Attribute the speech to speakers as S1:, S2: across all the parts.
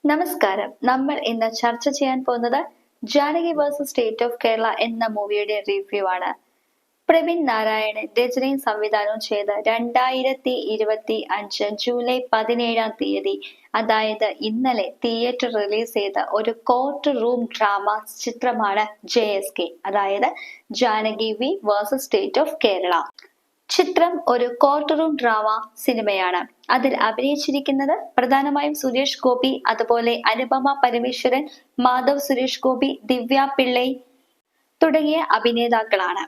S1: നമസ്കാരം. നമ്മൾ ഇന്ന് ചർച്ച ചെയ്യാൻ പോകുന്നത് Janaki versus state of Kerala എന്ന മൂവിയുടെ റിവ്യൂ ആണ്. പ്രവീൺ നാരായണൻ രചനയും സംവിധാനവും ചെയ്ത 2025 ജൂലൈ 17 അതായത് ഇന്നലെ തിയേറ്റർ റിലീസ് ചെയ്ത ഒരു കോർട്ട് റൂം ഡ്രാമ ചിത്രമാണ് JSK, അതായത് Janaki V versus state of Kerala. ചിത്രം ഒരു കോർട്ട് റൂം ഡ്രാമ സിനിമയാണ്. അതിൽ അഭിനയിച്ചിരിക്കുന്നത് പ്രധാനമായും സുരേഷ് ഗോപി, അതുപോലെ അനുപമ പരമേശ്വരൻ, മാധവ് സുരേഷ് ഗോപി, ദിവ്യ പിള്ളൈ തുടങ്ങിയ അഭിനേതാക്കളാണ്.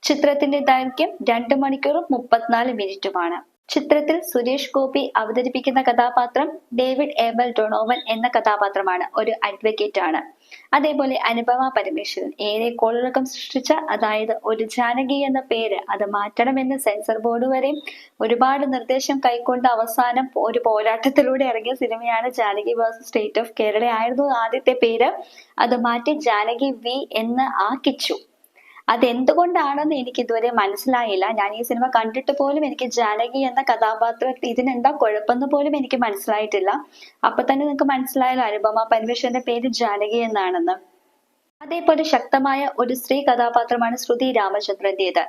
S1: ചിത്രത്തിന്റെ ദൈർഘ്യം 2 മണിക്കൂറും 34 മിനിറ്റുമാണ്. ചിത്രത്തിൽ സുരേഷ് ഗോപി അവതരിപ്പിക്കുന്ന കഥാപാത്രം ഡേവിഡ് ഏബൽ ഡൊണോവൻ എന്ന കഥാപാത്രമാണ്. ഒരു അഡ്വക്കേറ്റ് ആണ്. അതേപോലെ അനുപമ പരമേശ്വരൻ ഏറെ കോളിളക്കം സൃഷ്ടിച്ച, അതായത് ഒരു ജാനകി എന്ന പേര് അത് മാറ്റണമെന്ന് സെൻസർ ബോർഡ് വരെയും ഒരുപാട് നിർദ്ദേശം കൈക്കൊണ്ട് അവസാനം ഒരു പോരാട്ടത്തിലൂടെ ഇറങ്ങിയ സിനിമയാണ് Janaki versus state of Kerala ആയിരുന്നു ആദ്യത്തെ പേര്. അത് മാറ്റി ജാനകി വി എന്ന് ആക്കിച്ചു. അതെന്തുകൊണ്ടാണെന്ന് എനിക്ക് ഇതുവരെ മനസ്സിലായില്ല. ഞാൻ ഈ സിനിമ കണ്ടിട്ട് പോലും എനിക്ക് ജാനകി എന്ന കഥാപാത്രത്തിൽ ഇതിനെന്താ കുഴപ്പമെന്ന് പോലും എനിക്ക് മനസ്സിലായിട്ടില്ല. അപ്പൊ തന്നെ നിങ്ങൾക്ക് മനസ്സിലായല്ലോ അനുപമ പരമേശ്വരന്റെ പേര് ജാനകി എന്നാണെന്ന്. അതേപോലെ ശക്തമായ ഒരു സ്ത്രീ കഥാപാത്രമാണ് ശ്രുതി രാമചന്ദ്രന്റേത്.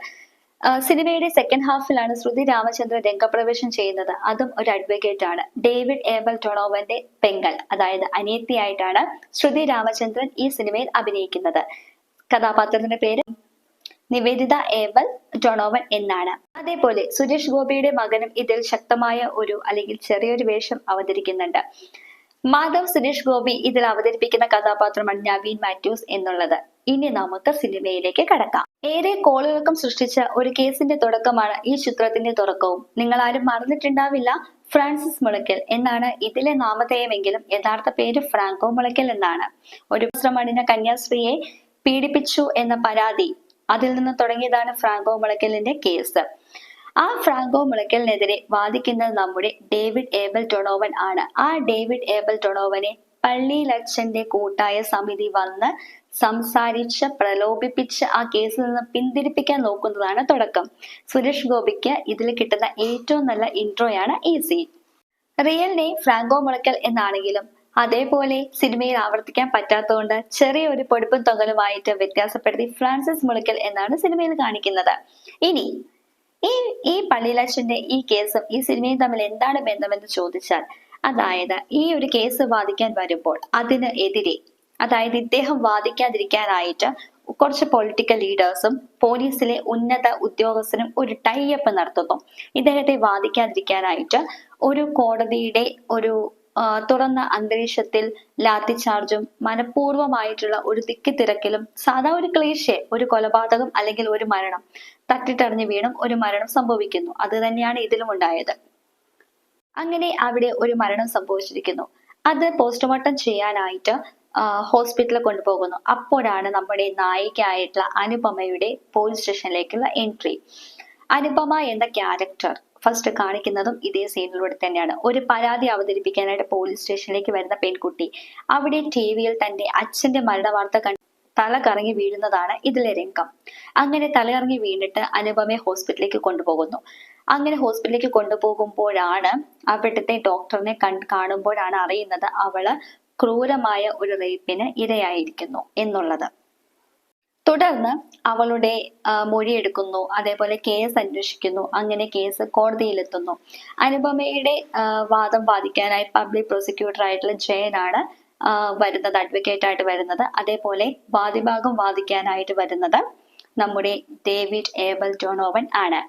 S1: സിനിമയുടെ സെക്കൻഡ് ഹാഫിലാണ് ശ്രുതി രാമചന്ദ്രൻ രംഗപ്രവേശം ചെയ്യുന്നത്. അതും ഒരു അഡ്വക്കേറ്റ് ആണ്. ഡേവിഡ് ഏബൽ ടൊണോവന്റെ പെങ്ങൾ, അതായത് അനിയത്തിയായിട്ടാണ് ശ്രുതി രാമചന്ദ്രൻ ഈ സിനിമയിൽ അഭിനയിക്കുന്നത്. കഥാപാത്രത്തിന്റെ പേര് നിവേദിത ഏബൽ ഡൊണോവൻ എന്നാണ്. അതേപോലെ സുരേഷ് ഗോപിയുടെ മകനും ഇതിൽ ശക്തമായ ഒരു അല്ലെങ്കിൽ ചെറിയൊരു വേഷം അവതരിക്കുന്നുണ്ട്. മാധവ് സുരേഷ് ഗോപി ഇതിൽ അവതരിപ്പിക്കുന്ന കഥാപാത്രമാണ് നവീൻ മാത്യൂസ് എന്നുള്ളത്. ഇനി നമുക്ക് സിനിമയിലേക്ക് കടക്കാം. ഏറെ കോളിളക്കം സൃഷ്ടിച്ച ഒരു കേസിന്റെ തുടക്കമാണ് ഈ ചിത്രത്തിന്റെ തുടക്കവും. നിങ്ങൾ ആരും മറന്നിട്ടുണ്ടാവില്ല, ഫ്രാൻസിസ് മുളയ്ക്കൽ എന്നാണ് ഇതിലെ നാമധേയമെങ്കിലും യഥാർത്ഥ പേര് ഫ്രാങ്കോ മുളയ്ക്കൽ എന്നാണ്. ഒരു ശ്രമണിന കന്യാസ്ത്രീയെ പീഡിപ്പിച്ചു എന്ന പരാതി, അതിൽ നിന്ന് തുടങ്ങിയതാണ് ഫ്രാങ്കോ മുളയ്ക്കലിന്റെ കേസ്. ആ ഫ്രാങ്കോ മുളയ്ക്കലിനെതിരെ വാദിക്കുന്നത് നമ്മുടെ ഡേവിഡ് ഏബൽ ഡൊണോവൻ ആണ്. ആ ഡേവിഡ് ഏബൽ ഡൊണോവനെ പള്ളിയിലച്ഛന്റെ കൂട്ടായ സമിതി വന്ന് സംസാരിച്ച് പ്രലോഭിപ്പിച്ച് ആ കേസിൽ നിന്ന് പിന്തിരിപ്പിക്കാൻ നോക്കുന്നതാണ് തുടക്കം. സുരേഷ് ഗോപിക്ക് ഇതിൽ കിട്ടുന്ന ഏറ്റവും നല്ല ഇൻട്രോയാണ് ഈ scene. Real name Franco Mulakkal എന്നാണെങ്കിലും അതേപോലെ സിനിമയിൽ ആവർത്തിക്കാൻ പറ്റാത്തതുകൊണ്ട് ചെറിയൊരു പൊടിപ്പും തൊങ്ങലുമായിട്ട് വ്യത്യാസപ്പെടുത്തി ഫ്രാൻസിസ് മുളയ്ക്കൽ എന്നാണ് സിനിമയിൽ കാണിക്കുന്നത്. ഇനി ഈ പള്ളിയിലച്ഛന്റെ ഈ കേസും ഈ സിനിമയും തമ്മിൽ എന്താണ് ബന്ധമെന്ന് ചോദിച്ചാൽ, അതായത് ഈ ഒരു കേസ് വാദിക്കാൻ വരുമ്പോൾ അതിന് എതിരെ, അതായത് ഇദ്ദേഹം വാദിക്കാതിരിക്കാനായിട്ട് കുറച്ച് പൊളിറ്റിക്കൽ ലീഡേഴ്സും പോലീസിലെ ഉന്നത ഉദ്യോഗസ്ഥരും ഒരു ടൈഅപ്പ് നടത്തുന്നു. ഇദ്ദേഹത്തെ വാദിക്കാതിരിക്കാനായിട്ട് ഒരു കോടതിയുടെ ഒരു തുറന്ന അന്തരീക്ഷത്തിൽ ലാത്തി ചാർജും മനഃപൂർവ്വമായിട്ടുള്ള ഒരു തിക്കിത്തിരക്കിലും, സാധാ ഒരു ക്ലീശേ, ഒരു കൊലപാതകം അല്ലെങ്കിൽ ഒരു മരണം, തട്ടിട്ടറിഞ്ഞ് വീണും ഒരു മരണം സംഭവിക്കുന്നു. അത് തന്നെയാണ് ഇതിലും ഉണ്ടായത്. അങ്ങനെ അവിടെ ഒരു മരണം സംഭവിച്ചിരിക്കുന്നു. അത് പോസ്റ്റ്മോർട്ടം ചെയ്യാനായിട്ട് ഹോസ്പിറ്റലിൽ കൊണ്ടുപോകുന്നു. അപ്പോഴാണ് നമ്മുടെ നായികയായിട്ടുള്ള അനുപമയുടെ പോലീസ് സ്റ്റേഷനിലേക്കുള്ള എൻട്രി. അനുപമ എന്ന ക്യാരക്ടർ ഫസ്റ്റ് കാണിക്കുന്നതും ഇതേ സീനിലൂടെ തന്നെയാണ്. ഒരു പരാതി അവതരിപ്പിക്കാനായിട്ട് പോലീസ് സ്റ്റേഷനിലേക്ക് വരുന്ന പെൺകുട്ടി അവിടെ ടിവിയിൽ തന്റെ അച്ഛന്റെ മരണ വാർത്ത കണ്ട് തല കറങ്ങി വീഴുന്നതാണ് ഇതിലെ രംഗം. അങ്ങനെ തലകറങ്ങി വീണിട്ട് അനുപമയെ ഹോസ്പിറ്റലിലേക്ക് കൊണ്ടുപോകുന്നു. അങ്ങനെ ഹോസ്പിറ്റലിലേക്ക് കൊണ്ടുപോകുമ്പോഴാണ് അവിടുത്തെ ഡോക്ടറിനെ കാണുമ്പോഴാണ് അറിയുന്നത് അവള് ക്രൂരമായ ഒരു റേപ്പിന് ഇരയായിരിക്കുന്നു എന്നുള്ളത്. തുടർന്ന് അവളുടെ മൊഴിയെടുക്കുന്നു, അതേപോലെ കേസ് അന്വേഷിക്കുന്നു. അങ്ങനെ കേസ് കോടതിയിലെത്തുന്നു. അനുപമയുടെ വാദം വാദിക്കാനായി പബ്ലിക് പ്രോസിക്യൂട്ടർ ആയിട്ടുള്ള ജയനാണ് വരുന്നത്, അഡ്വക്കേറ്റ് ആയിട്ട് വരുന്നത്. അതേപോലെ വാദിഭാഗം വാദിക്കാനായിട്ട് വരുന്നത് നമ്മുടെ ഡേവിഡ് ഏബൽ ഡൊണോവൻ ആണ്.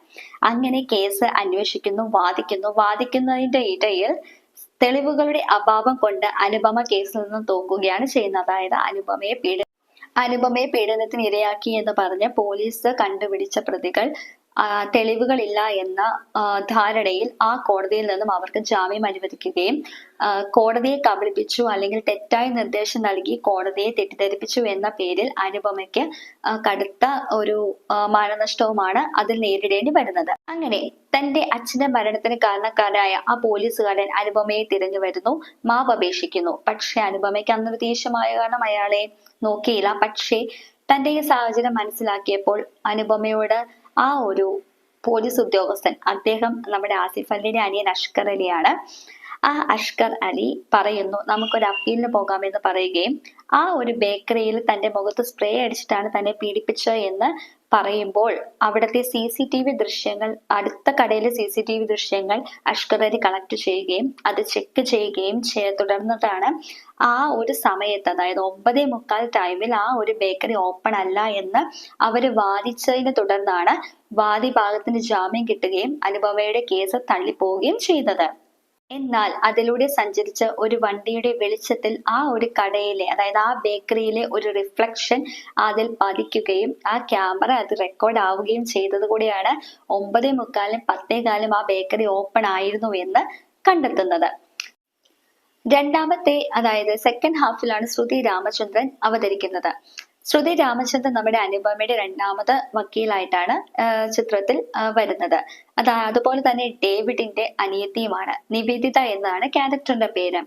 S1: അങ്ങനെ കേസ് അന്വേഷിക്കുന്നു, വാദിക്കുന്നതിന്റെ ഇടയിൽ തെളിവുകളുടെ അഭാവം കൊണ്ട് അനുപമ കേസിൽ നിന്ന് തോക്കുകയാണ് ചെയ്യുന്നത്. അതായത് അനുപമയെ പീഡനത്തിന് ഇരയാക്കി എന്ന് പറഞ്ഞ് പോലീസ് കണ്ടുപിടിച്ച പ്രതികൾ തെളിവുകളില്ല എന്ന ധാരണയിൽ ആ കോടതിയിൽ നിന്നും അവർക്ക് ജാമ്യം അനുവദിക്കുകയും കോടതിയെ കബളിപ്പിച്ചു അല്ലെങ്കിൽ തെറ്റായ നിർദ്ദേശം നൽകി കോടതിയെ തെറ്റിദ്ധരിപ്പിച്ചു എന്ന പേരിൽ അനുപമയ്ക്ക് കടുത്ത ഒരു മാനനഷ്ടവുമാണ് അതിൽ നേരിടേണ്ടി വരുന്നത്. അങ്ങനെ തന്റെ അച്ഛന്റെ മരണത്തിന് കാരണക്കാരായ ആ പോലീസുകാരൻ അനുപമയെ തിരഞ്ഞു വരുന്നു, മാപ്പ് അപേക്ഷിക്കുന്നു. പക്ഷെ അനുപമയ്ക്ക് അന്നൊരു ദേഷ്യമായ കാരണം അയാളെ നോക്കിയില്ല. പക്ഷേ തന്റെ ഈ സാഹചര്യം മനസ്സിലാക്കിയപ്പോൾ അനുപമയോട് ആ ഒരു പോലീസ് ഉദ്യോഗസ്ഥൻ, അദ്ദേഹം നമ്മുടെ ആസിഫ് അലിയുടെ അനിയൻ അഷ്കർ അലിയാണ്, ആ അഷ്കർ അലി പറയുന്നു നമുക്കൊരു അപ്പീലിന് പോകാമെന്ന് പറയുകയും ആ ഒരു ബേക്കറിയിൽ തന്റെ മുഖത്ത് സ്പ്രേ അടിച്ചിട്ടാണ് തന്നെ പീഡിപ്പിച്ചത് എന്ന് പറയുമ്പോൾ അവിടുത്തെ CCTV ദൃശ്യങ്ങൾ, അടുത്ത കടയിലെ CCTV ദൃശ്യങ്ങൾ അഷ്കർ അലി കളക്ട് ചെയ്യുകയും അത് ചെക്ക് ചെയ്യുകയും തുടർന്നിട്ടാണ് ആ ഒരു സമയത്ത്, അതായത് 9:45 ടൈമിൽ ആ ഒരു ബേക്കറി ഓപ്പൺ അല്ല എന്ന് അവര് വാദിച്ചതിനെ തുടർന്നാണ് വാദിഭാഗത്തിന് ജാമ്യം കിട്ടുകയും അനുപമയുടെ കേസ് തള്ളിപ്പോവുകയും ചെയ്തത്. എന്നാൽ അതിലൂടെ സഞ്ചരിച്ച ഒരു വണ്ടിയുടെ വെളിച്ചത്തിൽ ആ ഒരു കടയിലെ, അതായത് ആ ബേക്കറിയിലെ ഒരു റിഫ്ലക്ഷൻ അതിൽ പതിക്കുകയും ആ ക്യാമറ അത് റെക്കോർഡ് ആവുകയും ചെയ്തത് കൂടിയാണ് 9:45-നും 10:15-നും ആ ബേക്കറി ഓപ്പൺ ആയിരുന്നു എന്ന് കണ്ടെത്തുന്നത്. രണ്ടാമത്തെ, അതായത് സെക്കൻഡ് ഹാഫിലാണ് ശ്രുതി രാമചന്ദ്രൻ അവതരിക്കുന്നത്. ശ്രുതി രാമചന്ദ്രൻ നമ്മുടെ അനുപമയുടെ രണ്ടാമത് വക്കീലായിട്ടാണ് ചിത്രത്തിൽ വരുന്നത്. അതുപോലെ തന്നെ ഡേവിഡിന്റെ അനിയത്തിയുമാണ്. നിവേദിത എന്നാണ് ക്യാരക്ടറിന്റെ പേര്.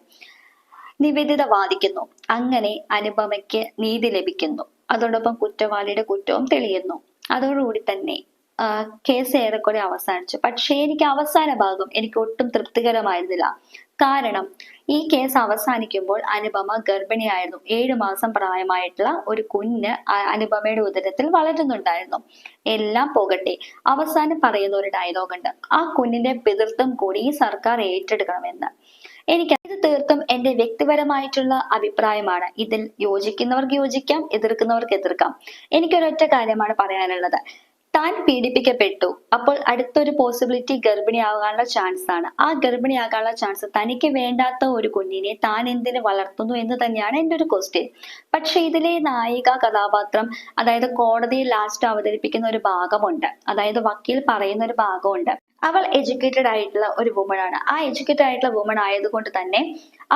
S1: നിവേദിത വാദിക്കുന്നു. അങ്ങനെ അനുപമയ്ക്ക് നീതി ലഭിക്കുന്നു. അതോടൊപ്പം കുറ്റവാളിയുടെ കുറ്റവും തെളിയുന്നു. അതോടുകൂടി തന്നെ കേസ് ഏറെക്കുറെ അവസാനിച്ചു. പക്ഷേ എനിക്ക് അവസാന ഭാഗം എനിക്ക് ഒട്ടും തൃപ്തികരമായിരുന്നില്ല. കാരണം ഈ കേസ് അവസാനിക്കുമ്പോൾ അനുപമ ഗർഭിണിയായിരുന്നു. 7 മാസം പ്രായമായിട്ടുള്ള ഒരു കുഞ്ഞ് അനുപമയുടെ ഉദരത്തിൽ വളരുന്നുണ്ടായിരുന്നു. എല്ലാം പോകട്ടെ, അവസാനം പറയുന്ന ഒരു ഡയലോഗ് ഉണ്ട്, ആ കുഞ്ഞിന്റെ പിതൃത്വം കൂടി ഈ സർക്കാർ ഏറ്റെടുക്കണമെന്ന്. ഇത് തീർത്തും എന്റെ വ്യക്തിപരമായിട്ടുള്ള അഭിപ്രായമാണ്. ഇതിൽ യോജിക്കുന്നവർക്ക് യോജിക്കാം, എതിർക്കുന്നവർക്ക് എതിർക്കാം. എനിക്കൊരൊറ്റ കാര്യമാണ് പറയാനുള്ളത്. താൻ പീഡിപ്പിക്കപ്പെട്ടു, അപ്പോൾ അടുത്തൊരു പോസിബിലിറ്റി ഗർഭിണിയാകാനുള്ള ചാൻസ് ആണ്. ആ ഗർഭിണിയാകാനുള്ള ചാൻസ് തനിക്ക് വേണ്ടാത്ത ഒരു കുഞ്ഞിനെ താൻ എന്തിനു വളർത്തുന്നു എന്ന് തന്നെയാണ് എൻ്റെ ഒരു ക്വസ്റ്റ്യൻ. പക്ഷെ ഇതിലെ നായിക കഥാപാത്രം, അതായത് കോടതിയിൽ ലാസ്റ്റ് അവതരിപ്പിക്കുന്ന ഒരു ഭാഗമുണ്ട്, അതായത് വക്കീൽ പറയുന്ന ഒരു ഭാഗമുണ്ട്. അവൾ എഡ്യൂക്കേറ്റഡ് ആയിട്ടുള്ള ഒരു വുമൺ ആണ്. ആ എഡ്യൂക്കേറ്റഡ് ആയിട്ടുള്ള വുമൺ ആയതുകൊണ്ട് തന്നെ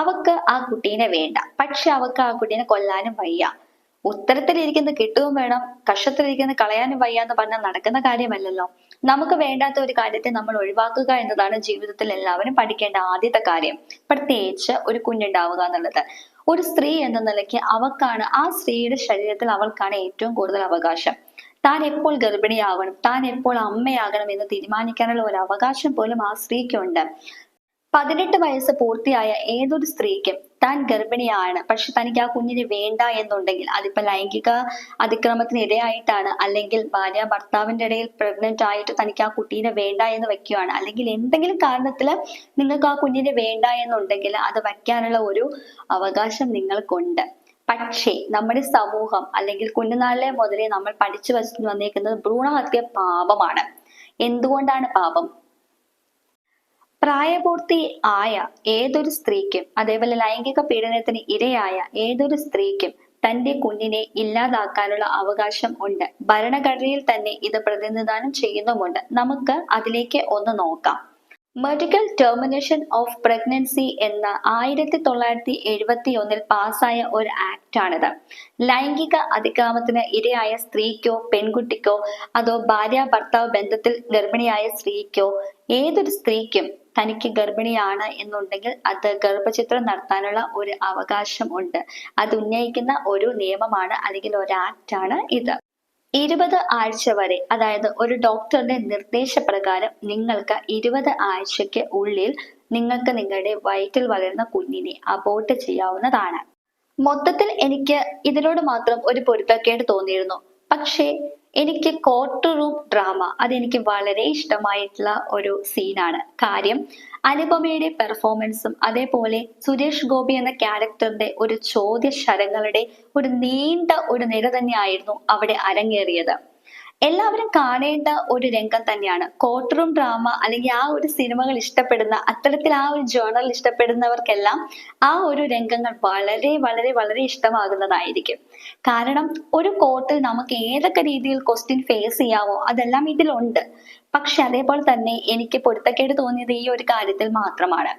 S1: അവക്ക് ആ കുട്ടീനെ വേണ്ട, പക്ഷെ അവക്ക് ആ കുട്ടീനെ കൊല്ലാനും വയ്യ. ഉത്തരത്തിലിരിക്കുന്ന കിട്ടുകയും വേണം, കഷത്തിലിരിക്കുന്ന കളയാനും വയ്യ എന്ന് പറഞ്ഞാൽ നടക്കുന്ന കാര്യമല്ലല്ലോ. നമുക്ക് വേണ്ടാത്ത ഒരു കാര്യത്തെ നമ്മൾ ഒഴിവാക്കുക എന്നതാണ് ജീവിതത്തിൽ എല്ലാവരും പഠിക്കേണ്ട ആദ്യത്തെ കാര്യം. പ്രത്യേകിച്ച് ഒരു കുഞ്ഞുണ്ടാവുക എന്നുള്ളത്. ഒരു സ്ത്രീ എന്ന നിലയ്ക്ക് അവക്കാണ്, ആ സ്ത്രീയുടെ ശരീരത്തിൽ അവൾക്കാണ് ഏറ്റവും കൂടുതൽ അവകാശം. താൻ എപ്പോൾ ഗർഭിണിയാവണം, താൻ എപ്പോൾ അമ്മയാകണം എന്ന് തീരുമാനിക്കാനുള്ള ഒരു അവകാശം പോലും ആ സ്ത്രീക്കുണ്ട്. 18 വയസ്സ് പൂർത്തിയായ ഏതൊരു സ്ത്രീക്കും താൻ ഗർഭിണിയാണ്, പക്ഷെ തനിക്ക് ആ കുഞ്ഞിനെ വേണ്ട എന്നുണ്ടെങ്കിൽ, അതിപ്പോ ലൈംഗിക അതിക്രമത്തിന് ഇടയായിട്ടാണ്, അല്ലെങ്കിൽ ഭാര്യ ഭർത്താവിന്റെ ഇടയിൽ പ്രഗ്നന്റ് ആയിട്ട് തനിക്ക് ആ കുട്ടീനെ വേണ്ട എന്ന് വെക്കുകയാണ്, അല്ലെങ്കിൽ എന്തെങ്കിലും കാരണത്തില് നിങ്ങൾക്ക് ആ കുഞ്ഞിനെ വേണ്ട എന്നുണ്ടെങ്കിൽ അത് വയ്ക്കാനുള്ള ഒരു അവകാശം നിങ്ങൾക്കുണ്ട്. പക്ഷേ നമ്മുടെ സമൂഹം, അല്ലെങ്കിൽ കുഞ്ഞുനാളിലെ മുതലേ നമ്മൾ പഠിച്ചു വന്നേക്കുന്നത് ഭ്രൂണഹത്യ പാപമാണ്. എന്തുകൊണ്ടാണ് പാപം? പ്രായപൂർത്തി ആയ ഏതൊരു സ്ത്രീക്കും, അതേപോലെ ലൈംഗിക പീഡനത്തിന് ഇരയായ ഏതൊരു സ്ത്രീക്കും തന്റെ കുഞ്ഞിനെ ഇല്ലാതാക്കാനുള്ള അവകാശം ഉണ്ട്. ഭരണഘടനയിൽ തന്നെ ഇത് പ്രതിനിധാനം ചെയ്യുന്നുമുണ്ട്. നമുക്ക് അതിലേക്ക് ഒന്ന് നോക്കാം. മെഡിക്കൽ ടെർമിനേഷൻ ഓഫ് പ്രഗ്നൻസി എന്ന 1971 പാസ്സായ ഒരു ആക്ട് ആണിത്. ലൈംഗിക അതിക്രമത്തിന് ഇരയായ സ്ത്രീക്കോ പെൺകുട്ടിക്കോ അതോ ഭാര്യ ഭർത്താവ് ബന്ധത്തിൽ ഗർഭിണിയായ സ്ത്രീക്കോ ഏതൊരു സ്ത്രീക്കും തനിക്ക് ഗർഭിണിയാണ് എന്നുണ്ടെങ്കിൽ അത് ഗർഭചിത്രം നടത്താനുള്ള ഒരു അവകാശം ഉണ്ട്. അത് ഉന്നയിക്കുന്ന ഒരു നിയമമാണ്, അല്ലെങ്കിൽ ഒരു ആക്ട് ആണ് ഇത്. 20 ആഴ്ച വരെ, അതായത് ഒരു ഡോക്ടറുടെ നിർദ്ദേശപ്രകാരം നിങ്ങൾക്ക് 20 ആഴ്ചയ്ക്ക് ഉള്ളിൽ നിങ്ങൾക്ക് നിങ്ങളുടെ വയറ്റിൽ വളരുന്ന കുഞ്ഞിനെ അബോർട്ട് ചെയ്യാവുന്നതാണ്. മൊത്തത്തിൽ എനിക്ക് ഇതിനോട് മാത്രം ഒരു പൊരുത്തക്കേട് തോന്നിയിരുന്നു. പക്ഷേ എനിക്ക് കോർട്ട് റൂം ഡ്രാമ അതെനിക്ക് വളരെ ഇഷ്ടമായിട്ടുള്ള ഒരു സീനാണ്. കാര്യം അനുപമയുടെ പെർഫോമൻസും അതേപോലെ സുരേഷ് ഗോപി എന്ന ക്യാരക്ടറിന്റെ ഒരു ചോദ്യ ശരങ്ങളുടെ ഒരു നീണ്ട ഒരു നിര തന്നെയായിരുന്നു അവിടെ അരങ്ങേറിയത്. എല്ലാവരും കാണേണ്ട ഒരു രംഗം തന്നെയാണ്. കോർട്ട് റൂം ഡ്രാമ അല്ലെങ്കിൽ ആ ഒരു സിനിമകൾ ഇഷ്ടപ്പെടുന്ന, അത്തരത്തിൽ ആ ഒരു ജേണൽ ഇഷ്ടപ്പെടുന്നവർക്കെല്ലാം ആ ഒരു രംഗങ്ങൾ വളരെ വളരെ വളരെ ഇഷ്ടമാകുന്നതായിരിക്കും. കാരണം ഒരു കോർട്ടിൽ നമുക്ക് ഏതൊക്കെ രീതിയിൽ ക്വസ്റ്റ്യൻ ഫേസ് ചെയ്യാമോ അതെല്ലാം ഇതിലുണ്ട്. പക്ഷെ അതേപോലെ തന്നെ എനിക്ക് പൊരുത്തക്കേട് തോന്നിയത് ഈ ഒരു കാര്യത്തിൽ മാത്രമാണ്.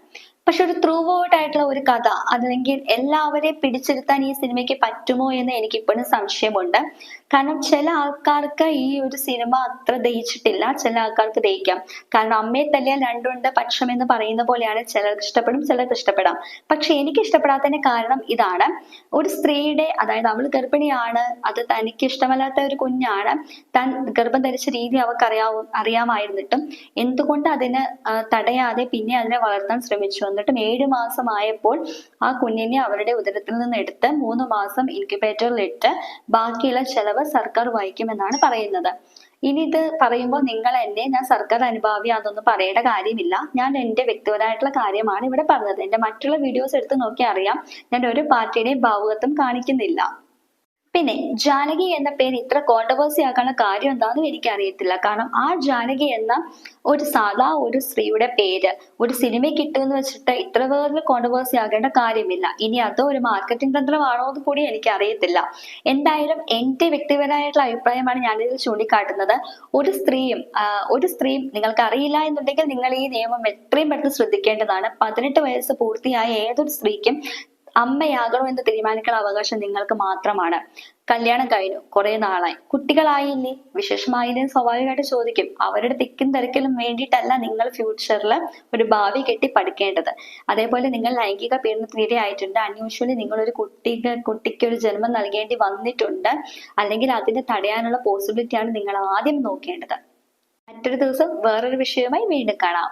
S1: പക്ഷെ ഒരു ത്രൂ ഔട്ട് ആയിട്ടുള്ള ഒരു കഥ, അതല്ലെങ്കിൽ എല്ലാവരെയും പിടിച്ചിരുത്താൻ ഈ സിനിമയ്ക്ക് പറ്റുമോ എന്ന് എനിക്ക് ഇപ്പോഴും സംശയമുണ്ട്. കാരണം ചില ആൾക്കാർക്ക് ഈ ഒരു സിനിമ അത്ര ദഹിച്ചിട്ടില്ല, ചില ആൾക്കാർക്ക് ദഹിക്കാം. കാരണം അമ്മയെ തല്ലിയാൽ രണ്ടുണ്ട് പക്ഷം എന്ന് പറയുന്ന പോലെയാണ്, ചിലർക്ക് ഇഷ്ടപ്പെടും ചിലർക്ക് ഇഷ്ടപ്പെടാം. പക്ഷെ എനിക്ക് ഇഷ്ടപ്പെടാത്തതിന്റെ കാരണം ഇതാണ്. ഒരു സ്ത്രീയുടെ, അതായത് അവൾ ഗർഭിണിയാണ്, അത് തനിക്ക് ഇഷ്ടമല്ലാത്ത ഒരു കുഞ്ഞാണ്, താൻ ഗർഭം ധരിച്ച രീതി അവർക്ക് അറിയാമായിരുന്നിട്ടും എന്തുകൊണ്ട് അതിന് തടയാതെ പിന്നെ അതിനെ വളർത്താൻ ശ്രമിച്ചു എന്നിട്ടും 7 മാസമായപ്പോൾ ആ കുഞ്ഞിനെ അവരുടെ ഉദരത്തിൽ നിന്ന് എടുത്ത് 3 മാസം ഇൻക്യുബേറ്ററിൽ ഇട്ട് ബാക്കിയുള്ള ചെലവ് സർക്കാർ വഹിക്കുമെന്നാണ് പറയുന്നത്. ഇനി ഇത് പറയുമ്പോൾ നിങ്ങൾ എന്നെ ഞാൻ സർക്കാർ അനുഭാവി അതൊന്നും പറയേണ്ട കാര്യമില്ല. ഞാൻ എന്റെ വ്യക്തിപരമായിട്ടുള്ള കാര്യമാണ് ഇവിടെ പറഞ്ഞത്. എന്റെ മറ്റുള്ള വീഡിയോസ് എടുത്ത് നോക്കി അറിയാം, ഞാൻ ഒരു പാർട്ടിയുടെയും ഭാവുകത്വം കാണിക്കുന്നില്ല. പിന്നെ ജാനകി എന്ന പേര് ഇത്ര കോൺട്രവേഴ്സി ആക്കാനുള്ള കാര്യം എന്താണെന്നും എനിക്കറിയത്തില്ല. കാരണം ആ ജാനകി എന്ന ഒരു സാധാ ഒരു സ്ത്രീയുടെ പേര് ഒരു സിനിമ കിട്ടുമെന്ന് വെച്ചിട്ട് ഇത്ര വേറെ കോൺട്രവേഴ്സി ആകേണ്ട കാര്യമില്ല. ഇനി അതോ ഒരു മാർക്കറ്റിംഗ് തന്ത്രമാണോ എന്ന് കൂടി എനിക്ക് അറിയത്തില്ല. എന്തായാലും എന്റെ വ്യക്തിപരമായിട്ടുള്ള അഭിപ്രായമാണ് ഞാനിതിൽ ചൂണ്ടിക്കാട്ടുന്നത്. ഒരു സ്ത്രീയും നിങ്ങൾക്ക് അറിയില്ല എന്നുണ്ടെങ്കിൽ നിങ്ങൾ ഈ നിയമം എത്രയും പെട്ടെന്ന് ശ്രദ്ധിക്കേണ്ടതാണ്. 18 വയസ്സ് പൂർത്തിയായ ഏതൊരു സ്ത്രീക്കും അമ്മയാകണോ എന്ന് തീരുമാനിക്കുന്ന അവകാശം നിങ്ങൾക്ക് മാത്രമാണ്. കല്യാണം കഴിഞ്ഞു, കുറെ നാളായി, കുട്ടികളായില്ലേ, വിശേഷമായില്ലേ, സ്വാഭാവികമായിട്ട് ചോദിക്കും. അവരുടെ തിക്കും തിരക്കിലും വേണ്ടിയിട്ടല്ല നിങ്ങൾ ഫ്യൂച്ചറിൽ ഒരു ഭാവി കെട്ടി പഠിക്കേണ്ടത്. അതേപോലെ നിങ്ങൾ ലൈംഗിക പീഡനത്തിന് ഇരയായിട്ടുണ്ട്, അൺയൂഷ്വലി നിങ്ങൾ ഒരു കുട്ടിക്ക് ഒരു ജന്മം നൽകേണ്ടി വന്നിട്ടുണ്ട്, അല്ലെങ്കിൽ അതിനെ തടയാനുള്ള പോസിബിലിറ്റിയാണ് നിങ്ങൾ ആദ്യം നോക്കേണ്ടത്. മറ്റൊരു ദിവസം വേറൊരു വിഷയവുമായി വീണ്ടും കാണാം.